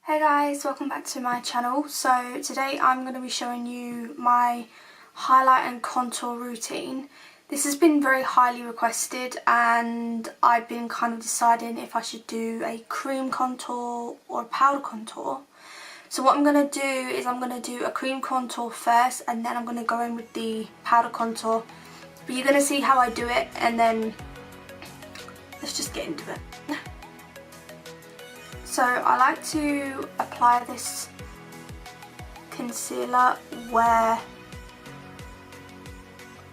Hey guys, welcome back to my channel. So today I'm going to be showing you my highlight and contour routine. This has been very highly requested and I've been kind of deciding if I should do a cream contour or a powder contour. So what I'm going to do is I'm going to do a cream contour first and then I'm going to go in with the powder contour. But you're going to see how I do it and then let's just get into it. So I like to apply this concealer where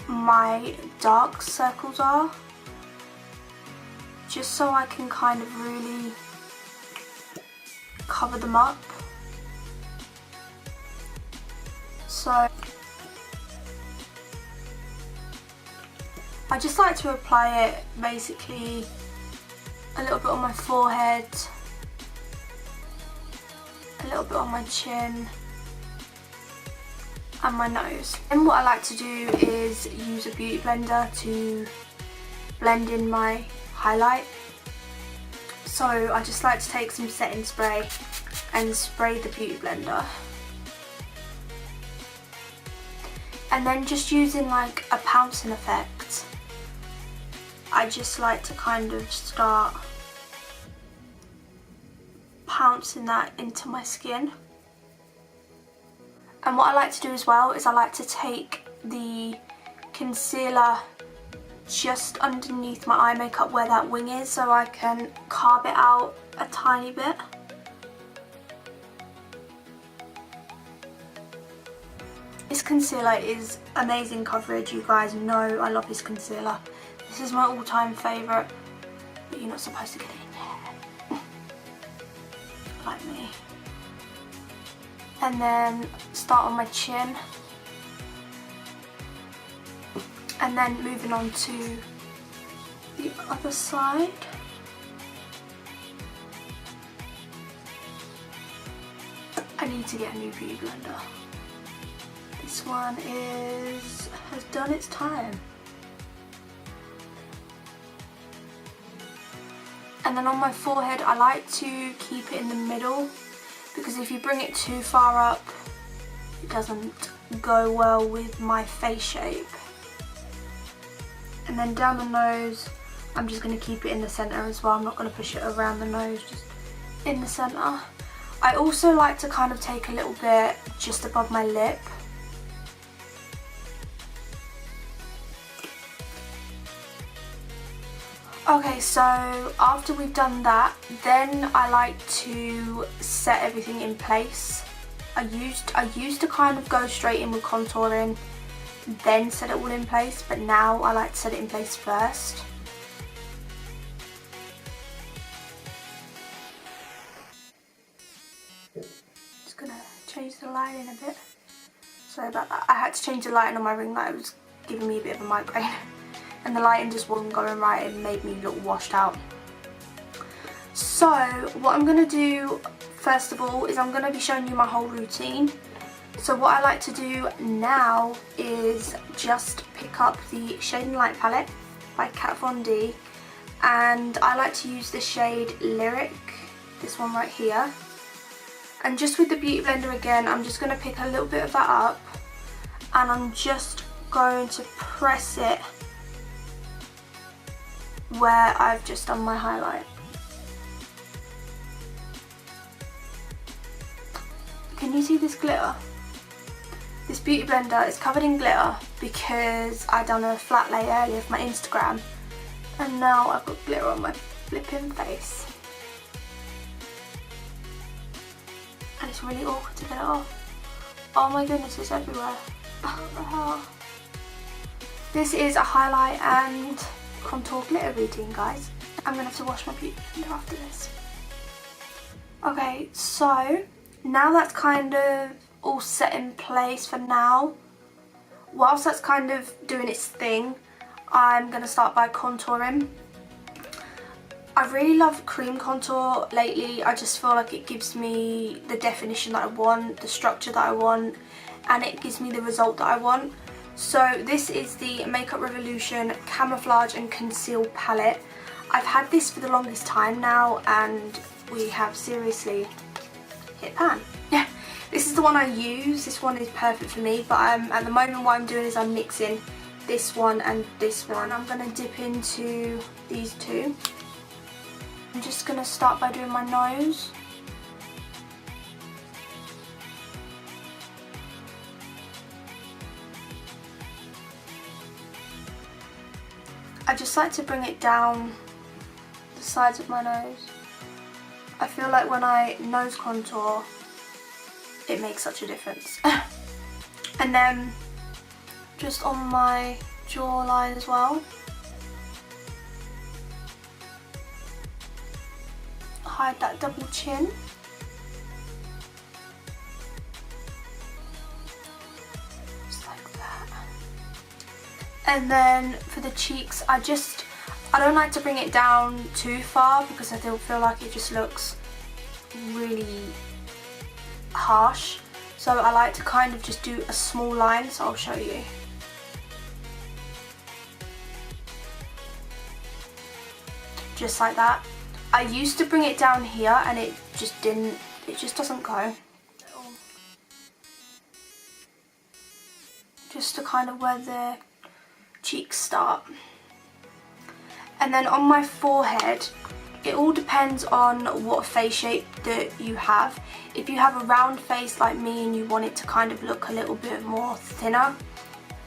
my dark circles are, just so I can kind of really cover them up. So I just like to apply it basically a little bit on my forehead, a little bit on my chin and my nose. And what I like to do is use a beauty blender to blend in my highlight. So I just like to take some setting spray and spray the beauty blender. And then just using like a pouncing effect, I just like to kind of start pouncing that into my skin. And what I like to do as well is I like to take the concealer just underneath my eye makeup where that wing is, so I can carve it out a tiny bit. This concealer is amazing coverage, you guys know I love this concealer. This is my all-time favourite, but you're not supposed to get it in your hair. Like me. And then start on my chin. And then moving on to the other side. I need to get a new beauty blender. This one has done its time. And then on my forehead I like to keep it in the middle, because if you bring it too far up it doesn't go well with my face shape. And then down the nose I'm just going to keep it in the centre as well. I'm not going to push it around the nose, just in the centre. I also like to kind of take a little bit just above my lip. Okay, so after we've done that, then I like to set everything in place. I used to kind of go straight in with contouring, then set it all in place, but now I like to set it in place first. Just gonna change the lighting a bit. Sorry about that. I had to change the lighting on my ring light. It was giving me a bit of a migraine. And the lighting just wasn't going right, it made me look washed out. So what I'm going to do first of all is I'm going to be showing you my whole routine. So what I like to do now is just pick up the Shade and Light palette by Kat Von D, and I like to use the shade Lyric, this one right here. And just with the beauty blender again, I'm just going to pick a little bit of that up and I'm just going to press it where I've just done my highlight. Can you see this glitter? This beauty blender is covered in glitter because I done a flat lay earlier for my Instagram and now I've got glitter on my flipping face. And it's really awkward to get it off. Oh my goodness, it's everywhere. What the hell? This is a highlight and contour glitter routine, guys. I'm gonna have to wash my beauty blender after this. Okay, so now that's kind of all set in place for now. Whilst that's kind of doing its thing, I'm gonna start by contouring. I really love cream contour lately. I just feel like it gives me the definition that I want, the structure that I want, and it gives me the result that I want. So this is the Makeup Revolution Camouflage and Conceal palette. I've had this for the longest time now and we have seriously hit pan. Yeah, this is the one I use. This one is perfect for me, but at the moment what I'm doing is I'm mixing this one and this one. I'm going to dip into these two. I'm just going to start by doing my nose. I just like to bring it down the sides of my nose. I feel like when I nose contour, it makes such a difference. And then just on my jawline as well. Hide that double chin. Just like that. And then for the cheeks, I don't like to bring it down too far because I feel like it just looks really harsh. So I like to kind of just do a small line, so I'll show you. Just like that. I used to bring it down here and it just doesn't go. Just to kind of where the cheeks start. And then on my forehead, it all depends on what face shape that you have. If you have a round face like me and you want it to kind of look a little bit more thinner,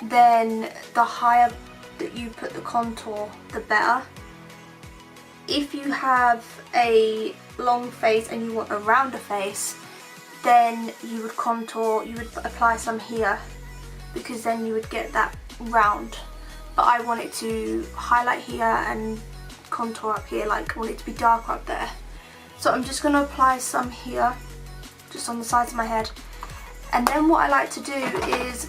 then the higher that you put the contour, the better. If you have a long face and you want a rounder face, then you would apply some here, because then you would get that round. But I want it to highlight here and contour up here, like I want it to be darker up there. So I'm just going to apply some here, just on the sides of my head. And then what I like to do is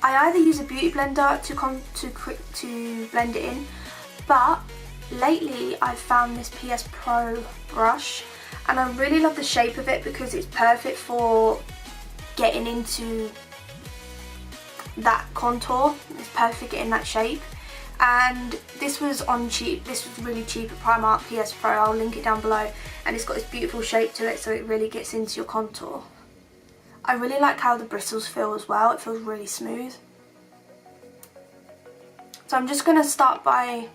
I either use a beauty blender to blend it in, but lately I've found this PS Pro brush and I really love the shape of it because it's perfect for getting into that contour. It's perfect getting that shape. And this was really cheap at Primark, PS Pro, I'll link it down below, and it's got this beautiful shape to it, so it really gets into your contour. I really like how the bristles feel as well, it feels really smooth. So I'm just going to start by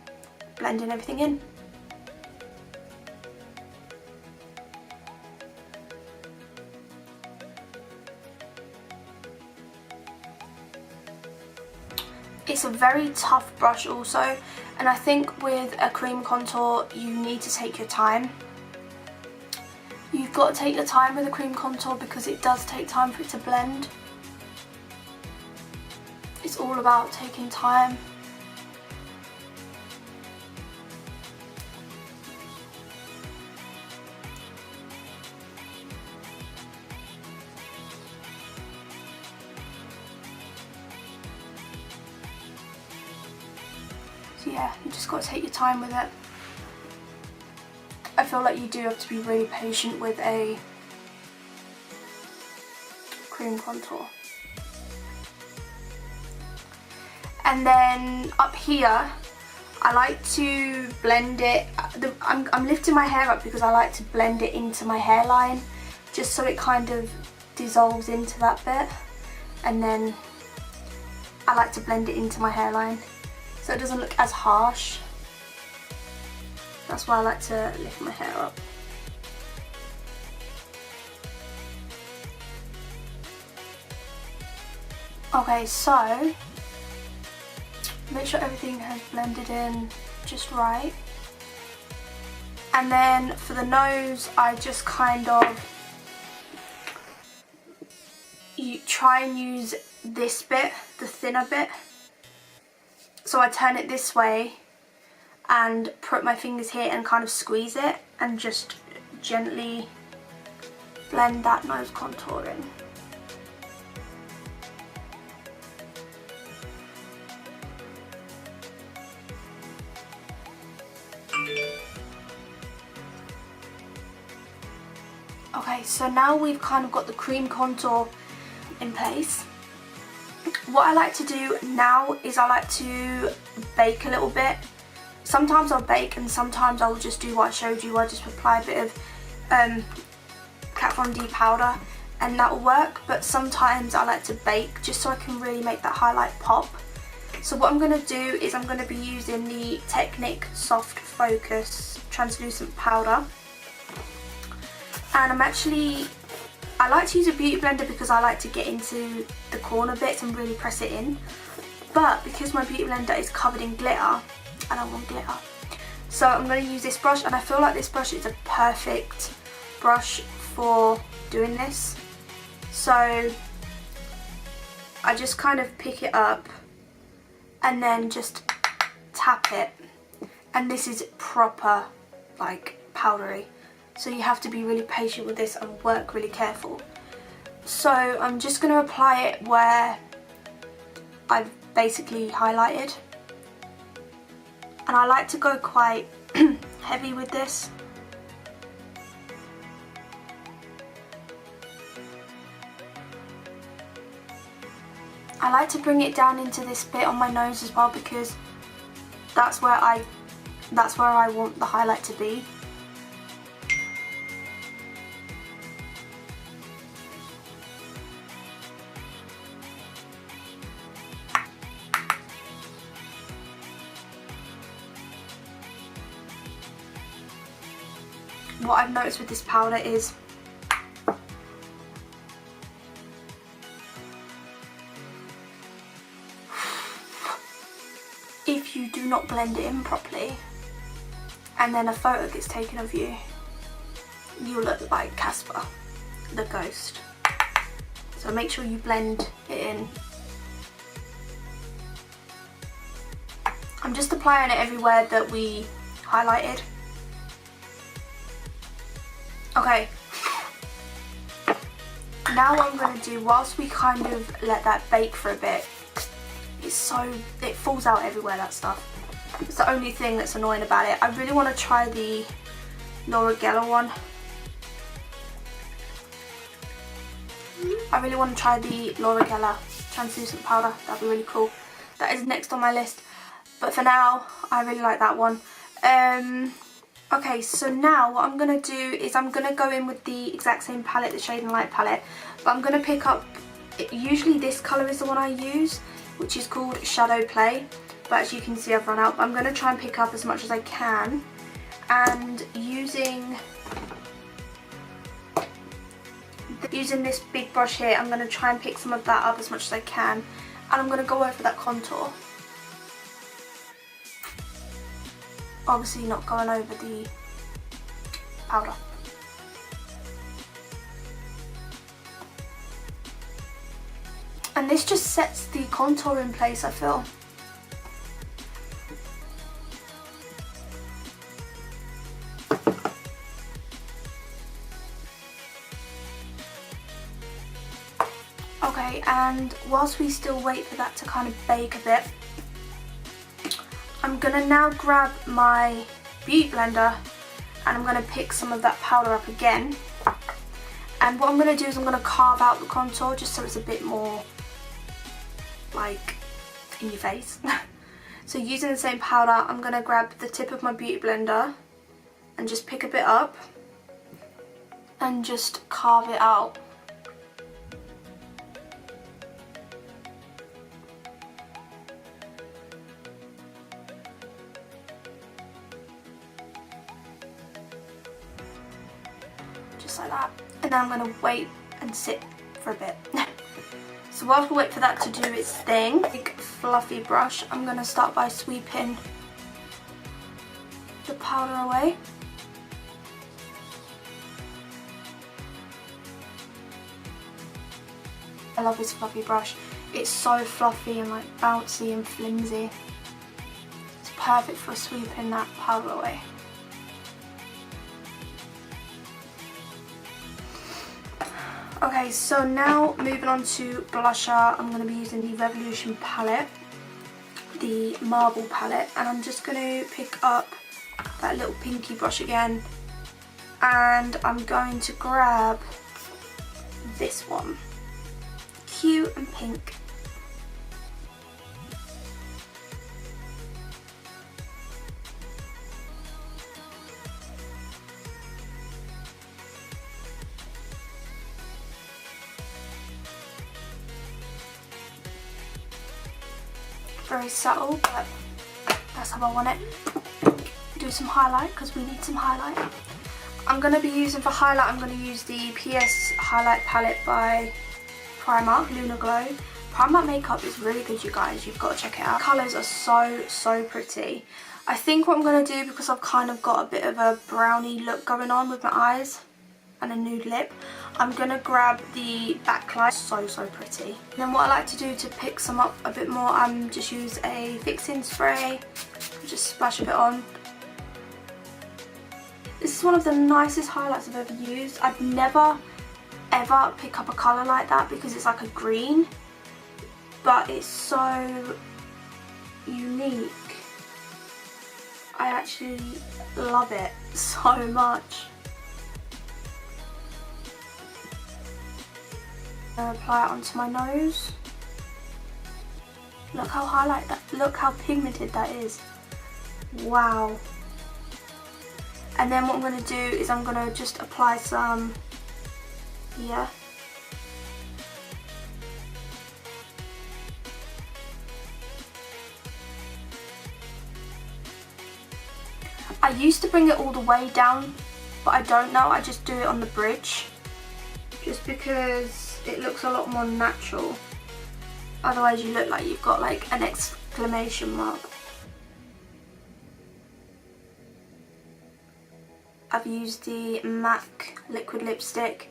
blending everything in. It's a very tough brush also, and I think with a cream contour you need to take your time. You've got to take your time with a cream contour because it does take time for it to blend. It's all about taking time. So yeah, you just got to take your time with it. I feel like you do have to be really patient with a cream contour. And then up here, I like to blend it. I'm lifting my hair up because I like to blend it into my hairline, just so it kind of dissolves into that bit. And then I like to blend it into my hairline, so it doesn't look as harsh. That's why I like to lift my hair up. Okay, so make sure everything has blended in just right. And then for the nose, I just kind of try and use this bit, the thinner bit. So I turn it this way and put my fingers here and kind of squeeze it and just gently blend that nose contour in. Okay, so now we've kind of got the cream contour in place. What I like to do now is I like to bake a little bit. Sometimes I'll bake and sometimes I'll just do what I showed you. I just apply a bit of Kat Von D powder and that will work, but sometimes I like to bake just so I can really make that highlight pop. So what I'm going to do is I'm going to be using the Technic Soft Focus translucent powder, and I like to use a beauty blender because I like to get into the corner bits and really press it in, but because my beauty blender is covered in glitter, I don't want glitter. So I'm going to use this brush, and I feel like this brush is a perfect brush for doing this. So I just kind of pick it up and then just tap it, and this is proper like powdery, so you have to be really patient with this and work really careful. So I'm just going to apply it where I've basically highlighted, and I like to go quite heavy with this. I like to bring it down into this bit on my nose as well, because that's where I want the highlight to be. What I've noticed with this powder is if you do not blend it in properly and then a photo gets taken of you, you look like Casper the ghost. So make sure you blend it in. I'm just applying it everywhere that we highlighted. Okay, now what I'm going to do, whilst we kind of let that bake for a bit, it falls out everywhere, that stuff. It's the only thing that's annoying about it. I really want to try the Laura Geller one. I really want to try the Laura Geller translucent powder. That'd be really cool. That is next on my list. But for now, I really like that one. Okay, so now what I'm going to do is I'm going to go in with the exact same palette, the Shade and Light palette. But I'm going to pick up, usually this colour is the one I use, which is called Shadow Play. But as you can see, I've run out. But I'm going to try and pick up as much as I can. And using this big brush here, I'm going to try and pick some of that up as much as I can. And I'm going to go over that contour. Obviously not going over the powder. And this just sets the contour in place, I feel. Okay, and whilst we still wait for that to kind of bake a bit, I'm going to now grab my beauty blender and I'm going to pick some of that powder up again. And what I'm going to do is I'm going to carve out the contour just so it's a bit more like in your face. So using the same powder, I'm going to grab the tip of my beauty blender and just pick a bit up and just carve it out. Like that, and then I'm going to wait and sit for a bit. So whilst we wait for that to do its thing, big fluffy brush, I'm going to start by sweeping the powder away. I love this fluffy brush. It's so fluffy and like bouncy and flimsy. It's perfect for sweeping that powder away. Okay, so now moving on to blusher, I'm going to be using the Revolution palette, the Marble palette, and I'm just going to pick up that little pinky brush again, and I'm going to grab this one, cute and pink. very subtle, but that's how I want it. Do some highlight because we need some highlight. I'm going to be using for highlight, I'm going to use the PS Highlight Palette by Primark, Lunar Glow. Primark makeup is really good, you guys. You've got to check it out. Colours are so pretty. I think what I'm going to do, because I've kind of got a bit of a brownie look going on with my eyes and a nude lip, I'm going to grab the backlight. So pretty. And then what I like to do to pick some up a bit more, just use a fixing spray. Just splash a bit on. This is one of the nicest highlights I've ever used. I'd never ever pick up a colour like that because it's like a green, but it's so unique. I actually love it so much. I'm gonna apply it onto my nose. Look how highlight that, look how pigmented that is. Wow. And then what I'm going to do is I'm going to just apply some here. I used to bring it all the way down, but I don't now. I just do it on the bridge, just because it looks a lot more natural. Otherwise you look like you've got like an exclamation mark. I've used the MAC liquid lipstick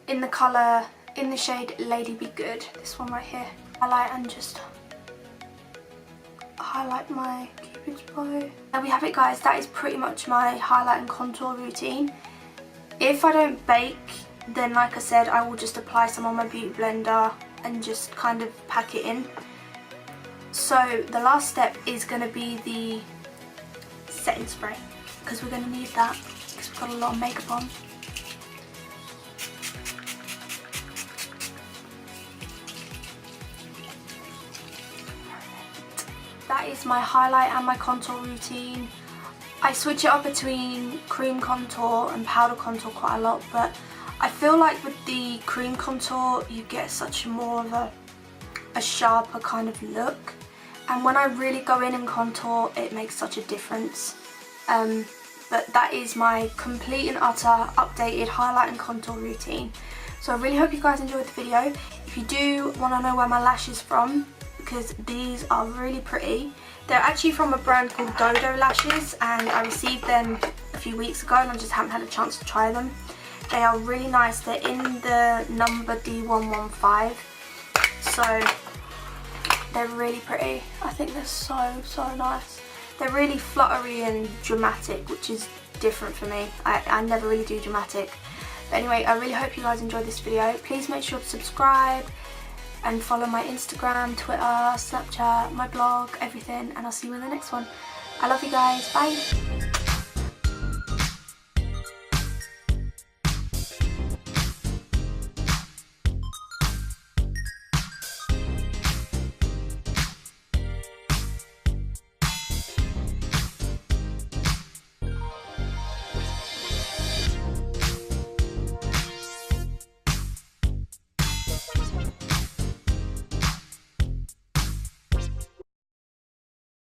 in the colour, in the shade Lady Be Good, this one right here. Highlight and just highlight my cupid's bow. There we have it, guys. That is pretty much my highlight and contour routine. If I don't bake, then like I said, I will just apply some on my beauty blender and just kind of pack it in. So the last step is going to be the setting spray, because we're going to need that. Because we've got a lot of makeup on. That is my highlight and my contour routine. I switch it up between cream contour and powder contour quite a lot, but I feel like with the cream contour you get such more of a sharper kind of look, and when I really go in and contour it makes such a difference. But that is my complete and utter updated highlight and contour routine. So I really hope you guys enjoyed the video. If you do want to know where my lashes from, because these are really pretty. They're actually from a brand called Dodo Lashes, and I received them a few weeks ago and I just haven't had a chance to try them. They are really nice. They're in the number D115. So they're really pretty. I think they're so nice. They're really fluttery and dramatic, which is different for me. I never really do dramatic. But anyway, I really hope you guys enjoyed this video. Please make sure to subscribe and follow my Instagram, Twitter, Snapchat, my blog, everything. And I'll see you in the next one. I love you guys. Bye.